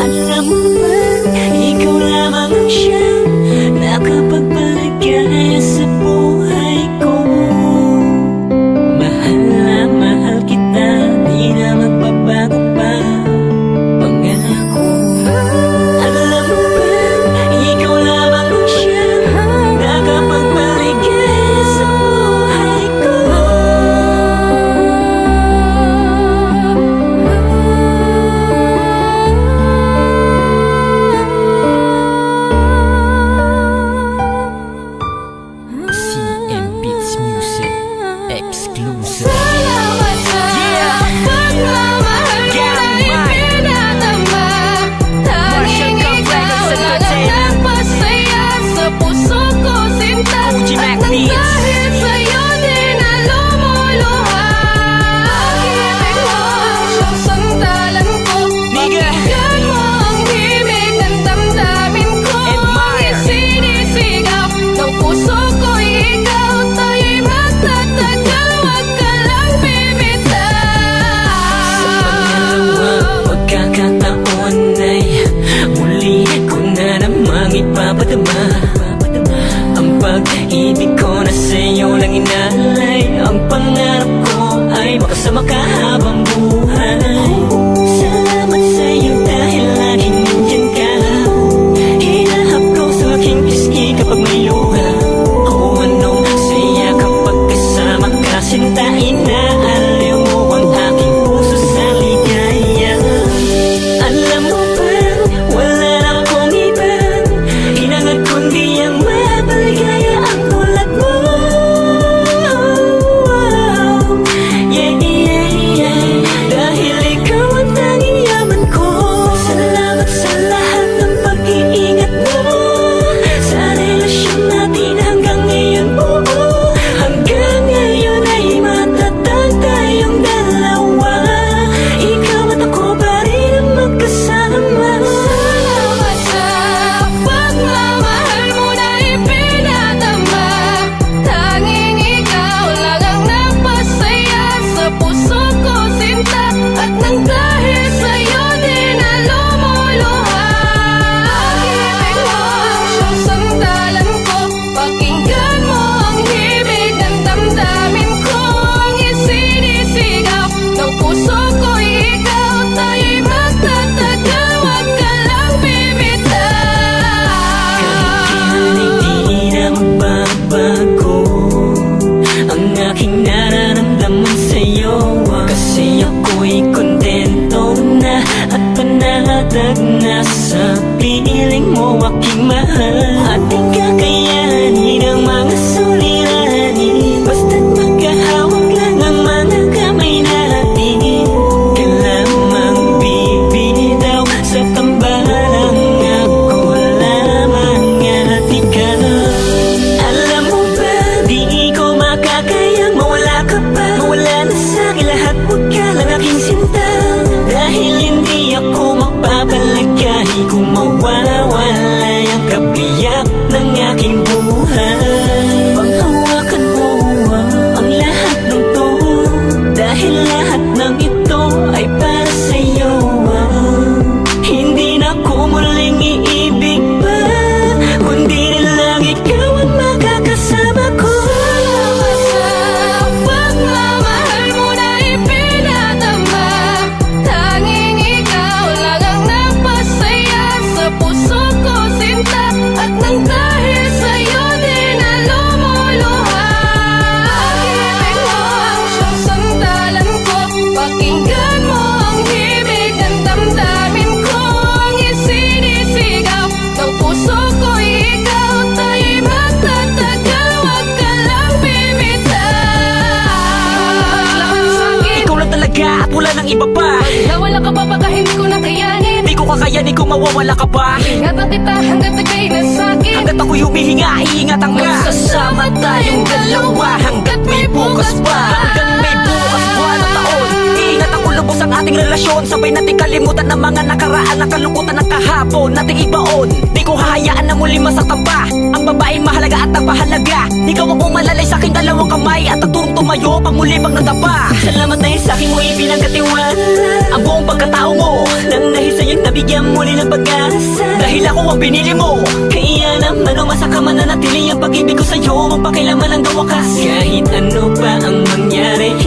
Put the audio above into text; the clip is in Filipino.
Alam mo ba, ikaw lamang ang siyang nakapagpaligaya sa buhay ko. Mahal na mahal kita, di na magbabago pa pangako. Alam mo ba, ikaw lamang ang siyang nakapagpaligaya sa buhay ko. CM Beats Music Exclusive. Salamat sa pagmamahal mo na ipinadama. Tanging ikaw lang ang nagpasaya sa puso ko, sinta. At nang dahil sa'yo din na lumuluha. Pag-ibig mo ang siyang sandalan ko. Pakinggan mo ang himig ng damdamin ko. Ang sinisigaw ng puso ko'y ikaw. Tayo'y magtatagal, wag ka lang bibitaw. Sa pangalawang pagkakataon ay muli ko na namang ipapadama ang pag-ibig ko na sa'yo lang inalay. Ang pangarap ko ay makasama ka habang buhay. Salamat sa'yo dahil laging nandyan ka. Hinahap ko sa aking pisngi kapag may luha. O anong saya kapag kasama ka, sinta. Inaaliw mo ang aking puso sa ligaya. Alam mo ba, wala na akong iba hinangad kundi ang mapaligaya ang tulad mo. Yeah, yeah, yeah. Dahil ikaw ang tanging yaman ko. Salamat sa lahat ng pag-iingat mo sa relasyon natin hanggang ngayon buo. Hanggang ngayon ay matatag tayong dalawa. Ikaw at ako pa rin ang magkasama. Salamat sa pagmamahal mo na ipinadama. Tanging ikaw lang ang nagpasaya sa puso ko, sinta. At nang dahil sa'yo din na lumuluha. Pag-ibig mo ang siyang sandalan ko. Pakinggan mo ang himig ng damdamin ko. Ang isinisigaw ng puso ko'y ikaw. Tayo'y magtatagal, wag ka lang bibitaw. Kahit di na magbabago ang aking nararamdaman sa'yo, kasi ako'y kontento na at panatag na sa piling mo aking mahal. Ating kakayanin ang mga suliranin, basta't magkahawak lang ang mga kamay natin. Ka lamang bibitaw sa tambalang ako lamang at ikaw. Alam mo ba, di ko makakayang mawala ka pa. Mawala na sa'kin lahat, huwag ka lang aking sinta. Dahil hindi ako magpapalagay kung mawawala ang kabiyak ng aking buhay. Panghawakan mo ang lahat ng to, dahil lahat ng ito ay para sa'yo. Hindi na ako muling iibig pa, kundi na lang ikaw ang makakasama ko. Salamat sa pagmamahal mo na ipinadama. Tanging ikaw lang ang nagpasaya sa puso ko, sinta. At nang dahil sa'yo din na lumuluha. Pag-ibig mo ang siyang sandalan ko. Pakinggan mo ang himig ng damdamin ko. Ang isinisigaw ng puso ko'y ikaw. Tayo'y magtatagal, wag ka lang bibitaw. Ikaw lang talaga at wala nang iba pa. Nawala ka pa baka hindi ko na kayanin. Di ko kakayanin kung mawawala ka pa. Ingatan kita hanggat nagay na sa'kin. Hanggat ako'y humihinga, iingatan ka. Magsasama tayong dalawa hanggat may bukas pa. Hanggang may bukas buwan at taon, iingatan ko lubos ang ating relasyon. Sabay natin kalimutan ang mga nakaraan, ang kalungkutan ng kahapon nating ibaon. Di ko hahayaan na muli masaktan pa ang babaeng mahalaga at nagpahalaga. Ikaw ang umalalay sa aking dalawang kamay at naturong tumayo pag muli pag nadapa. Salamat dahil sa akin mo ipinagkatiwala ang buong pagkatao mo. Nang nahisayin na bibigyan muli ng pag-asa. Dahil ako ang pinili mo, kaya naman umasa ka mananatili ang pag-ibig ko sa'yo, magpakilaman hanggang wakas. Kahit ano pa ang mangyari,